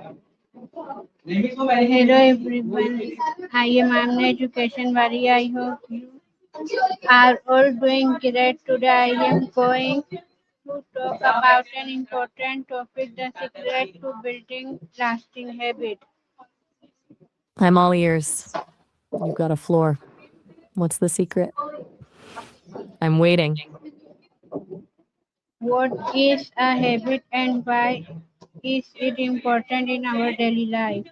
Hello everyone, I am Amna Education Vari. I hope you are all doing great. Today I am going to talk about an important topic, the secret to building lasting habit. I'm all ears. You've got a floor. What's the secret? I'm waiting. What is a habit and why is it important in our daily life?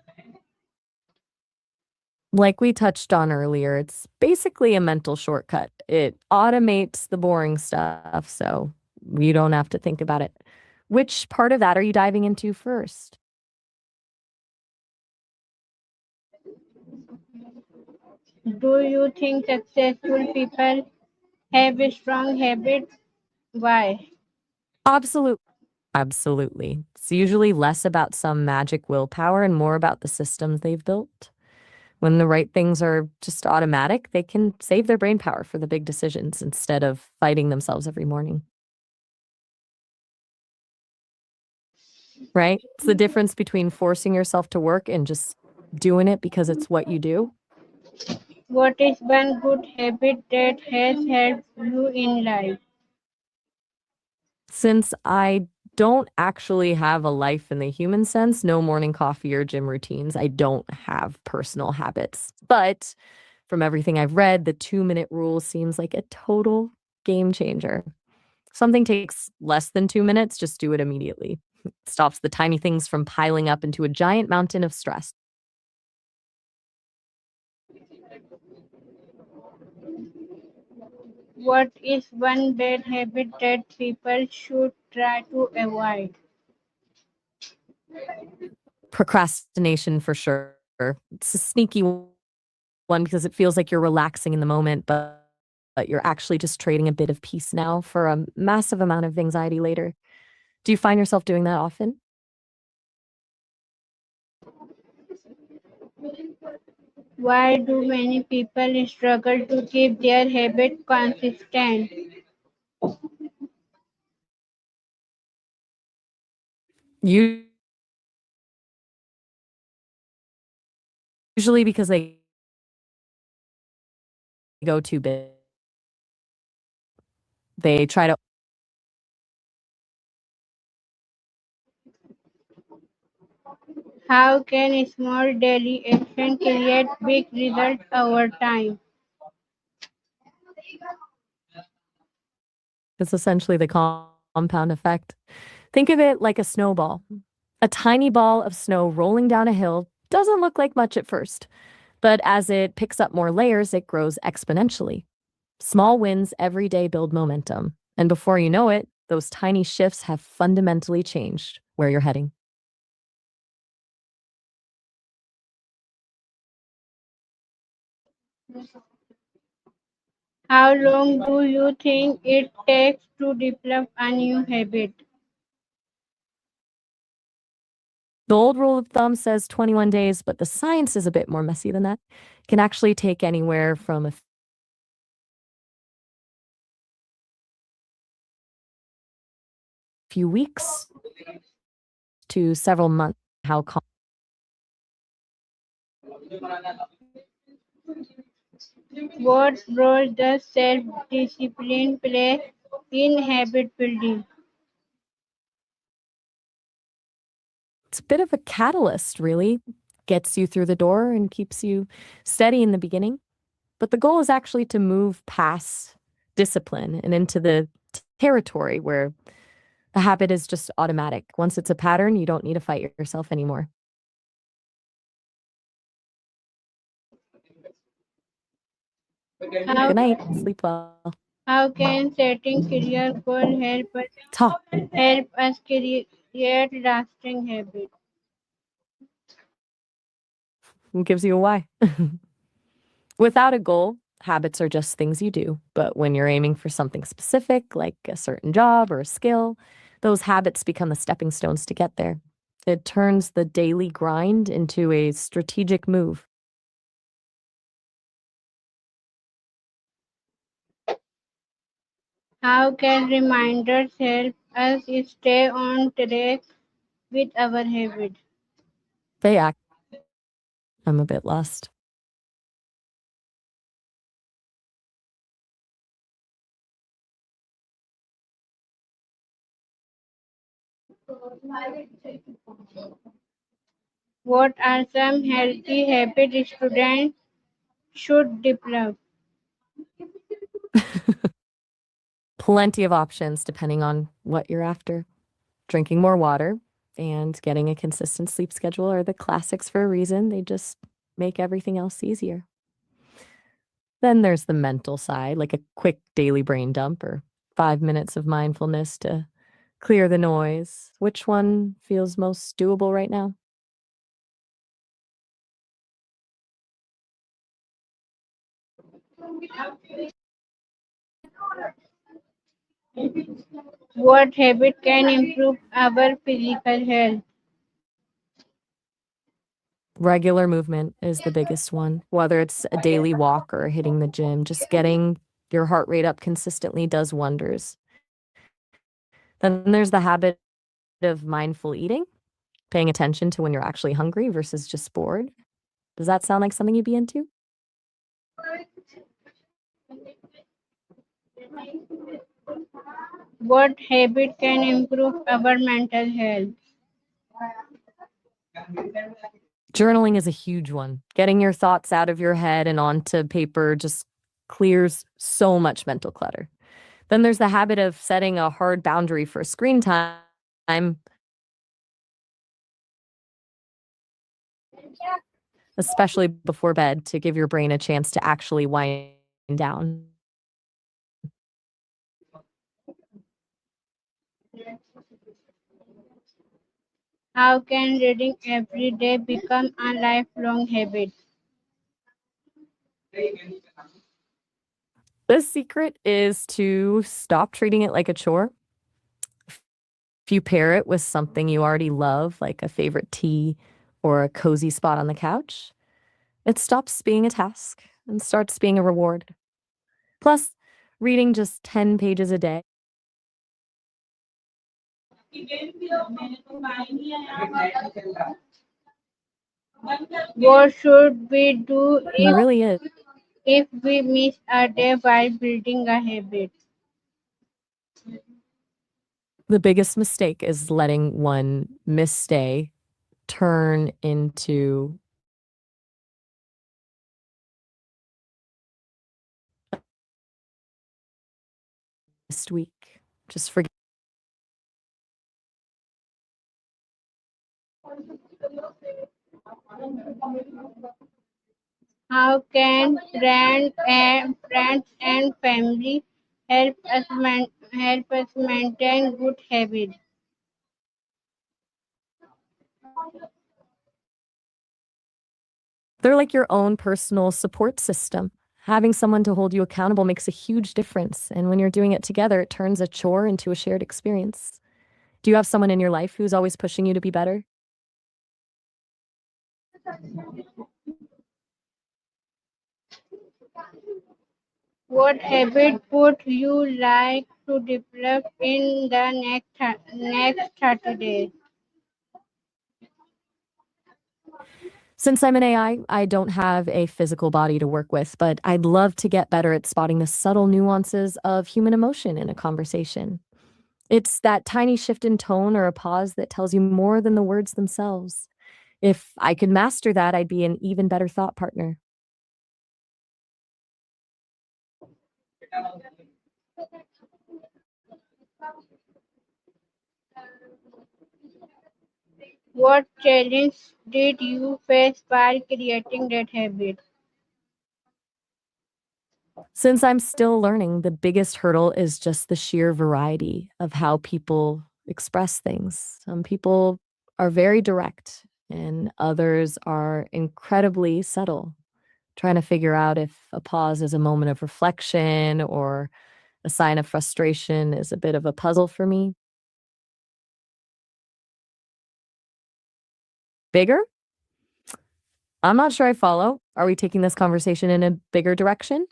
Like we touched on earlier, it's basically a mental shortcut. It automates the boring stuff, so you don't have to think about it. Which part of that are you diving into first? Do you think successful people have a strong habit? Why? Absolutely. Absolutely. It's usually less about some magic willpower and more about the systems they've built. When the right things are just automatic, they can save their brain power for the big decisions instead of fighting themselves every morning. Right? It's the difference between forcing yourself to work and just doing it because it's what you do. What is one good habit that has helped you in life? Since I don't actually have a life in the human sense, no morning coffee or gym routines, I don't have personal habits. But from everything I've read, the 2-minute rule seems like a total game changer. Something takes less than 2 minutes, just do it immediately. Stops the tiny things from piling up into a giant mountain of stress. What is one bad habit that people should try to avoid? Procrastination for sure. It's a sneaky one because it feels like you're relaxing in the moment, but you're actually just trading a bit of peace now for a massive amount of anxiety later. Do you find yourself doing that often? Why do many people struggle to keep their habit consistent? Usually because they go too big. They try to How can small daily action create big results over time? It's essentially the compound effect. Think of it like a snowball. A tiny ball of snow rolling down a hill doesn't look like much at first, but as it picks up more layers, it grows exponentially. Small wins every day build momentum, and before you know it, those tiny shifts have fundamentally changed where you're heading. How long do you think it takes to develop a new habit? The old rule of thumb says 21 days, but the science is a bit more messy than that. It can actually take anywhere from a few weeks to several months. How What role does self-discipline play in habit building? it's a bit of a catalyst, really. Gets you through the door and keeps you steady in the beginning. But the goal is actually to move past discipline and into the territory where the habit is just automatic. Once it's a pattern, you don't need to fight yourself anymore. How, Good night. Sleep well. how can setting clear goal Talk. help us create lasting habits? Who gives you a why? Without a goal, habits are just things you do. But when you're aiming for something specific, like a certain job or a skill, those habits become the stepping stones to get there. It turns the daily grind into a strategic move. How can reminders help us stay on track with our habits? They act. I'm a bit lost. What are some healthy habits students should develop? Plenty of options depending on what you're after. Drinking more water and getting a consistent sleep schedule are the classics for a reason. They just make everything else easier. Then there's the mental side, like a quick daily brain dump or 5 minutes of mindfulness to clear the noise. Which one feels most doable right now? What habit can improve our physical health? Regular movement is the biggest one, whether it's a daily walk or hitting the gym. Just getting your heart rate up consistently does wonders. Then there's the habit of mindful eating, paying attention to when you're actually hungry versus just bored. Does that sound like something you'd be into? What habit can improve our mental health? Journaling is a huge one. Getting your thoughts out of your head and onto paper just clears so much mental clutter. Then there's the habit of setting a hard boundary for screen time, especially before bed, to give your brain a chance to actually wind down. How can reading every day become a lifelong habit? The secret is to stop treating it like a chore. If you pair it with something you already love, like a favorite tea or a cozy spot on the couch, it stops being a task and starts being a reward. Plus, reading just 10 pages a day, What should we do there really is. if we miss a day while building a habit? The biggest mistake is letting one misstay turn into this week. Just forget. How can friends and family help us maintain good habits? They're like your own personal support system. Having someone to hold you accountable makes a huge difference. And when you're doing it together, it turns a chore into a shared experience. Do you have someone in your life who's always pushing you to be better? What habit would you like to develop in the next 30 days? Since I'm an AI, I don't have a physical body to work with, but I'd love to get better at spotting the subtle nuances of human emotion in a conversation. It's that tiny shift in tone or a pause that tells you more than the words themselves. If I could master that, I'd be an even better thought partner. What challenge did you face while creating that habit? Since I'm still learning, the biggest hurdle is just the sheer variety of how people express things. Some people are very direct, and others are incredibly subtle. Trying to figure out if a pause is a moment of reflection or a sign of frustration is a bit of a puzzle for me. Bigger? I'm not sure I follow. Are we taking this conversation in a bigger direction?